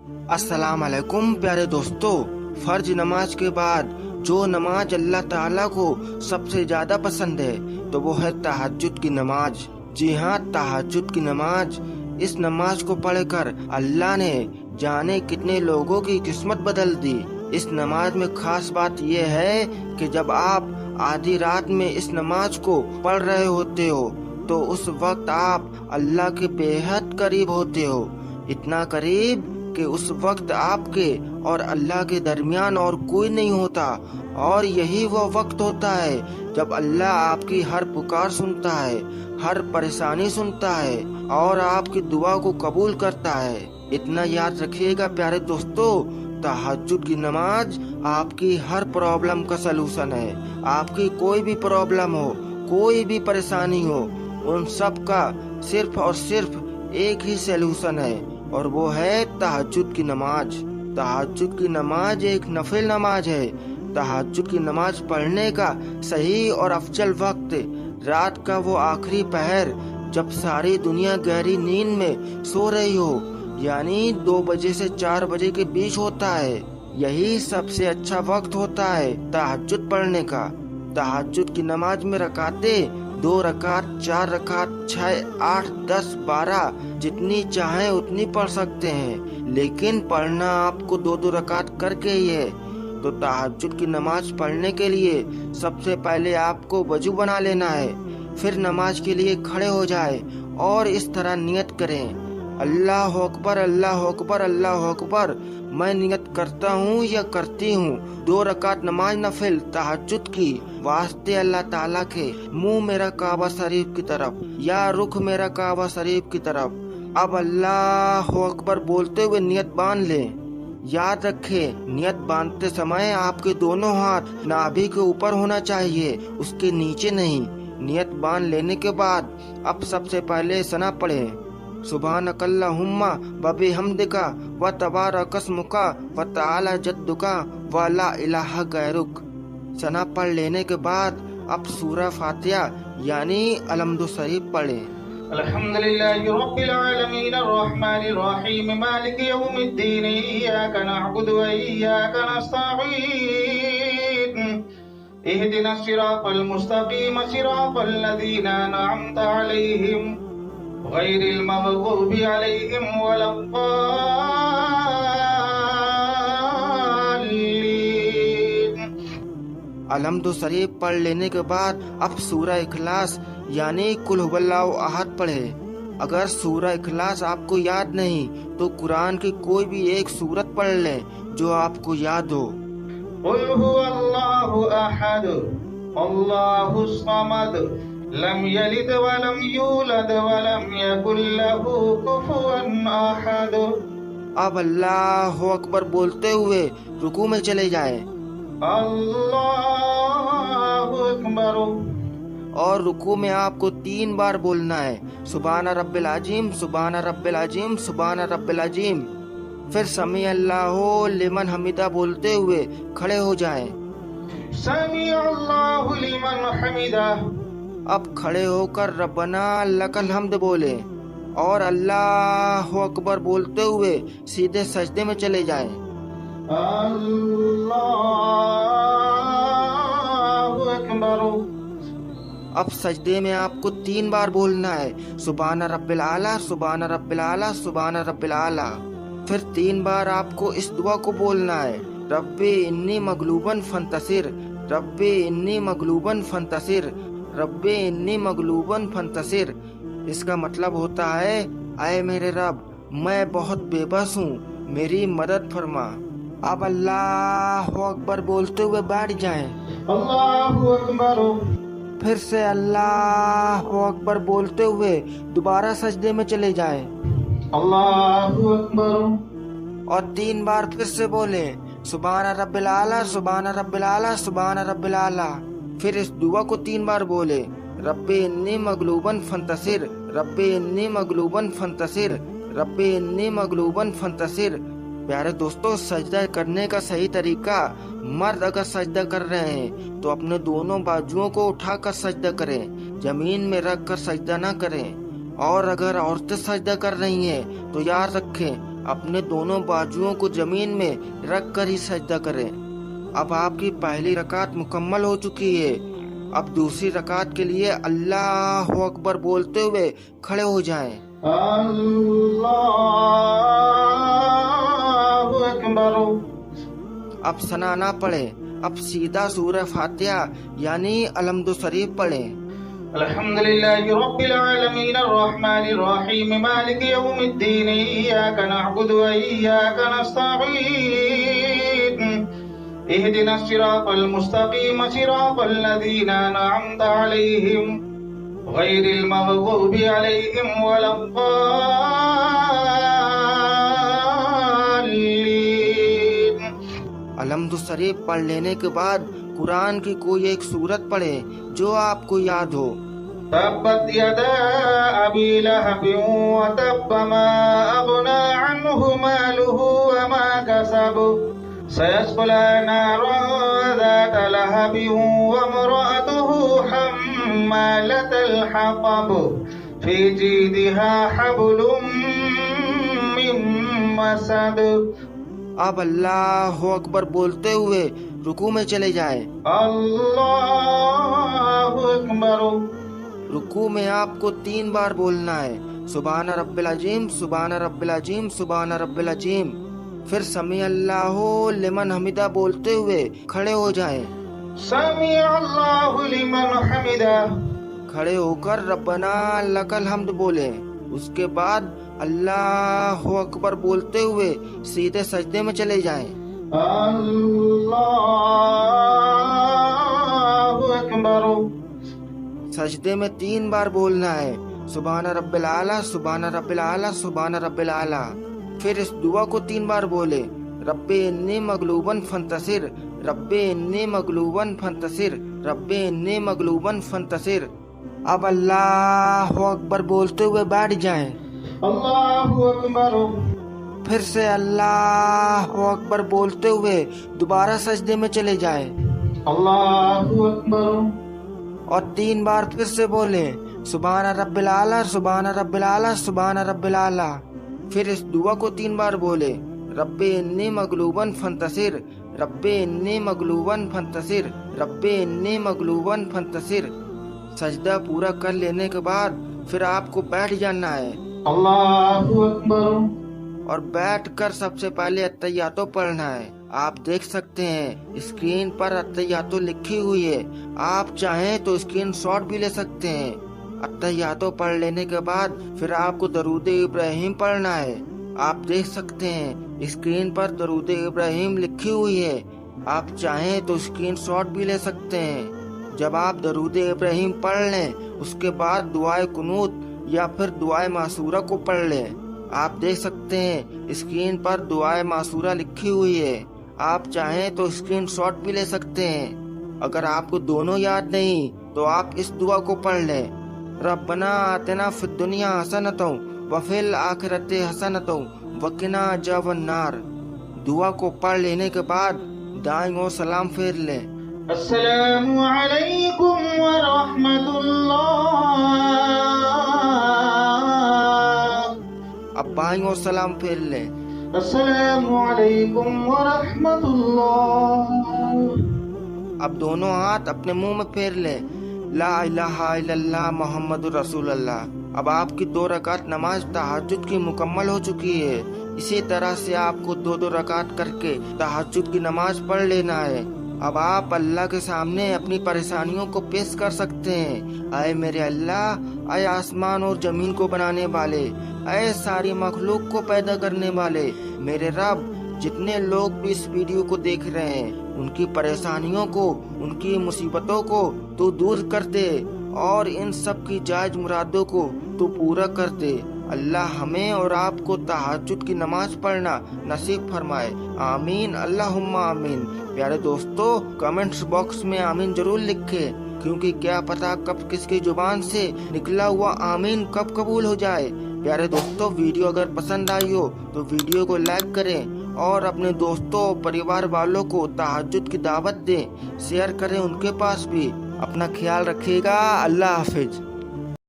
अस्सलाम वालेकुम प्यारे दोस्तों, फर्ज नमाज के बाद जो नमाज अल्लाह ताला को सबसे ज्यादा पसंद है तो वो है तहज्जुद की नमाज। जी हाँ, तहज्जुद की नमाज। इस नमाज को पढ़कर अल्लाह ने जाने कितने लोगों की किस्मत बदल दी। इस नमाज में खास बात यह है कि जब आप आधी रात में इस नमाज को पढ़ रहे होते हो तो उस वक्त आप अल्लाह के बेहद करीब होते हो, इतना करीब कि उस वक्त आपके और अल्लाह के दरमियान और कोई नहीं होता। और यही वो वक्त होता है जब अल्लाह आपकी हर पुकार सुनता है, हर परेशानी सुनता है और आपकी दुआ को कबूल करता है। इतना याद रखिएगा प्यारे दोस्तों, तहज्जुद की नमाज आपकी हर प्रॉब्लम का सलूशन है। आपकी कोई भी प्रॉब्लम हो, कोई भी परेशानी हो, उन सब का सिर्फ और सिर्फ एक ही सलूशन है और वो है तहज्जुद की नमाज। तहज्जुद की नमाज एक नफिल नमाज है। तहज्जुद की नमाज पढ़ने का सही और अफजल वक्त रात का वो आखिरी पहर जब सारी दुनिया गहरी नींद में सो रही हो, यानी 2 बजे से 4 बजे के बीच होता है। यही सबसे अच्छा वक्त होता है तहज्जुद पढ़ने का। तहज्जुद की नमाज में रकातें 2 रकात, 4 रकात, 6, 8, 10, 12 जितनी चाहें उतनी पढ़ सकते हैं, लेकिन पढ़ना आपको 2-2 रकात करके ही है। तो तहज्जुद की नमाज पढ़ने के लिए सबसे पहले आपको वजू बना लेना है, फिर नमाज के लिए खड़े हो जाए और इस तरह नियत करें, अल्लाह अकबर, अल्लाह अकबर, अल्लाह अकबर। मैं नियत करता हूँ या करती हूँ 2 रकात नमाज नफिल तहज्जुद की वास्ते अल्लाह ताला के, मुंह मेरा काबा शरीफ की तरफ या रुख मेरा काबा शरीफ की तरफ। अब अल्लाह अकबर बोलते हुए नियत बांध ले। याद रखे, नियत बांधते समय आपके दोनों हाथ नाभि के ऊपर होना चाहिए, उसके नीचे नहीं। नियत बांध लेने के बाद अब सबसे पहले सना पढ़े, सुब्हानकल्लाहुम्मा व बिहम्दिका व तबारक अस्मुका व तआला जद्दुका व ला इलाहा गैरुक। सना पढ़ लेने के बाद अब सूरह फातिहा यानी अलहम्दु शरीफ पढ़े। अल्हम्दुलिल्लाहि रब्बिल आलमीन अर्रहमानिर रहीम मालिकि यौमिद्दीन इय्याका नअबुदु व इय्याका नस्तईन इहदिनस सिरातल मुस्तकीम सिरातल लज़ीना अनअमता अलैहिम गैरिल मग़ज़ूबि अलैहिम वलद्दाल्लीन। अलहम्दु शरीफ पढ़ लेने के बाद अब सूरह इखलास यानी कुल हुवल्लाहु अहद पढ़े। अगर सूरह इखलास आपको याद नहीं तो कुरान की कोई भी एक सूरत पढ़ लें जो आपको याद हो। कुल हुवल्लाहु अहद अल्लाहु समद लम यलिद व लम यूलद व लम यकुल लहू कुफुवन अहद। अब अल्लाह अकबर बोलते हुए रुकू में चले जाएं। अल्लाहु अकबर। और रुकू में आपको 3 बार बोलना है, सुभान रब्बिल अजीम, सुभान रब्बिल अजीम, सुभान रब्बिल अजीम। फिर समी अल्लाहु लिमन हमिदा बोलते हुए खड़े हो जाएं। समी अल्लाहु लिमन हमिदा। अब खड़े होकर रब्बना लकल हम्द बोले और अल्लाह अकबर बोलते हुए सीधे सजदे में चले जाएं। अल्लाहु अकबर। अब सजदे में आपको 3 बार बोलना है, सुभान रब्बिल आला, सुभान रब्बिल आला, सुभान रब्बिल आला। फिर 3 बार आपको इस दुआ को बोलना है, रब्बी इन्नी मगलूबन फंतसिर, रब्बी इन्नी मगलूबन फंतसिर, रब्बी इन्नी मगलूबन फंतसिर। इसका मतलब होता है, आए मेरे रब, मैं बहुत बेबस हूँ, मेरी मदद फरमा। अब अल्लाह अकबर बोलते हुए बैठ जाएं। अल्लाहु अकबर। फिर से अल्लाह अकबर बोलते हुए दोबारा सजदे में चले जाएं। अल्लाहु अकबर। और 3 बार फिर से बोले, सुभान रब्बिल आला, सुभान रब्बिल आला, सुभान रब्बिल आला। फिर इस दुआ को 3 बार बोले, रब्बी इन्नी मगलूबन फंतसिर, रब्बी इन्नी मगलूबन फंतसिर, रब्बी इन्नी मगलूबन फंतसिर। प्यारे दोस्तों, सजदा करने का सही तरीका, मर्द अगर सजदा कर रहे हैं तो अपने दोनों बाजुओं को उठाकर सजदा करें, जमीन में रख कर सजदा ना करें। और अगर औरतें सजदा कर रही हैं तो याद रखें اپنے دونوں بازوؤں کو زمین میں رکھ کر ہی سجدہ کریں۔ اب آپ کی پہلی رکعت مکمل ہو چکی ہے۔ اب دوسری رکعت کے لیے اللہ اکبر بولتے ہوئے کھڑے ہو جائیں۔ اللہ اکبر۔ اب ثنا نہ پڑھیں، اب سیدھا سورہ فاتحہ یعنی الحمد شریف پڑھیں۔ الحمد لله رب العالمين الرحمن الرحيم مالك يوم الدين إياك نعبد وإياك نستعين اهدنا الصراط المستقيم صراط الذين أنعمت عليهم غير المغضوب عليهم ولا الضالين۔ الحمد شریف پڑھ لینے کے بعد قرآن کی کوئی ایک سورت پڑھیں جو آپ کو یاد ہو۔ تبت يدا أبي لهب وتب ما أغنى عنه ماله وما كسب سيصلى نارا ذات لهب وامرأته حمالة الحطب في جيدها حبل من مسد۔ اب اللہ اکبر بولتے ہوئے رکوع میں چلے جائیں۔ اللہ اکبر۔ رکوع میں آپ کو 3 بار بولنا ہے، سبحان رب العظیم، سبحان رب العظیم، سبحان رب العظیم۔ پھر سمیع اللہ لمن حمدہ بولتے ہوئے کھڑے ہو جائیں۔ سمیع اللہ لمن حمدہ۔ کھڑے ہو کر ربنا لک الحمد بولیں۔ اس کے بعد اللہ اکبر بولتے ہوئے سیدھے سجدے میں چلے جائیں۔ اللہ اکبر۔ سجدے میں 3 بار بولنا ہے، سبحان رب العالی، سبحان رب العالی، سبحان رب العالی۔ پھر اس دعا کو 3 بار بولے، رب انی مغلوبن فانتصر، رب انی مغلوبن فانتصر، رب انی مغلوبن فانتصر۔ اب اللہ اکبر بولتے ہوئے بیٹھ جائیں۔ اللہ اکبر۔ پھر سے اللہ اکبر بولتے ہوئے دوبارہ سجدے میں چلے جائیں اللہ اکبر۔ اور 3 بار پھر سے بولیں، سبحان رب العالی، سبحان رب العالی، سبحان رب العالی۔ پھر اس دعا کو 3 بار بولے، رب انی مغلوبن فانتصر، رب انی مغلوبن فانتصر، رب انی مغلوبن فانتصر۔ سجدہ پورا کر لینے کے بعد پھر آپ کو بیٹھ جانا ہے اللہ اکبر۔ اور بیٹھ کر سب سے پہلے اتحیاتو پڑھنا ہے۔ آپ دیکھ سکتے ہیں اسکرین پر اتحیاتو لکھی ہوئی ہے، آپ چاہیں تو اسکرین شاٹ بھی لے سکتے ہیں۔ اتحیاتو پڑھ لینے کے بعد پھر آپ کو درود ابراہیم پڑھنا ہے۔ آپ دیکھ سکتے ہیں اسکرین پر درود ابراہیم لکھی ہوئی ہے، آپ چاہیں تو اسکرین شاٹ بھی لے سکتے ہیں۔ جب آپ درود ابراہیم پڑھ لیں اس کے بعد دعائے قنوت یا پھر دعائے معصورہ کو پڑھ لیں۔ آپ دیکھ سکتے ہیں اسکرین پر دعائے معصورہ لکھی ہوئی ہے، آپ چاہیں تو اسکرین شاٹ بھی لے سکتے ہیں۔ اگر آپ کو دونوں یاد نہیں تو آپ اس دعا کو پڑھ لیں، ربنا آتنا فی الدنیا حسنۃ وفی الآخرۃ حسنۃ وقنا عذاب النار۔ دعا کو پڑھ لینے کے بعد دائیں اور سلام پھیر لیں۔ السلام علیکم ورحمۃ اللہ۔ اب بائیں اور سلام پھیر لیں۔ السلام علیکم ورحمۃ اللہ۔ اب دونوں ہاتھ اپنے منہ میں پھیر لیں، لا الہ الا اللہ محمد رسول اللہ۔ اب آپ کی 2 رکعت نماز تہجد کی مکمل ہو چکی ہے۔ اسی طرح سے آپ کو 2 رکعت کر کے تہجد کی نماز پڑھ لینا ہے۔ اب آپ اللہ کے سامنے اپنی پریشانیوں کو پیش کر سکتے ہیں۔ اے میرے اللہ، اے آسمان اور زمین کو بنانے والے، اے ساری مخلوق کو پیدا کرنے والے، میرے رب، جتنے لوگ بھی اس ویڈیو کو دیکھ رہے ہیں ان کی پریشانیوں کو، ان کی مصیبتوں کو تو دور کر دے اور ان سب کی جائز مرادوں کو تو پورا کر دے۔ اللہ ہمیں اور آپ کو تہجد کی نماز پڑھنا نصیب فرمائے، آمین اللہم آمین۔ پیارے دوستو، کمنٹس باکس میں آمین ضرور لکھیں، کیونکہ کیا پتا کب کس کی زبان سے نکلا ہوا آمین کب قبول ہو جائے۔ پیارے دوستو، ویڈیو اگر پسند آئی ہو تو ویڈیو کو لائک کریں اور اپنے دوستوں اور پریوار والوں کو تہجد کی دعوت دیں، شیئر کریں ان کے پاس بھی۔ اپنا خیال رکھیے گا، اللہ حافظ۔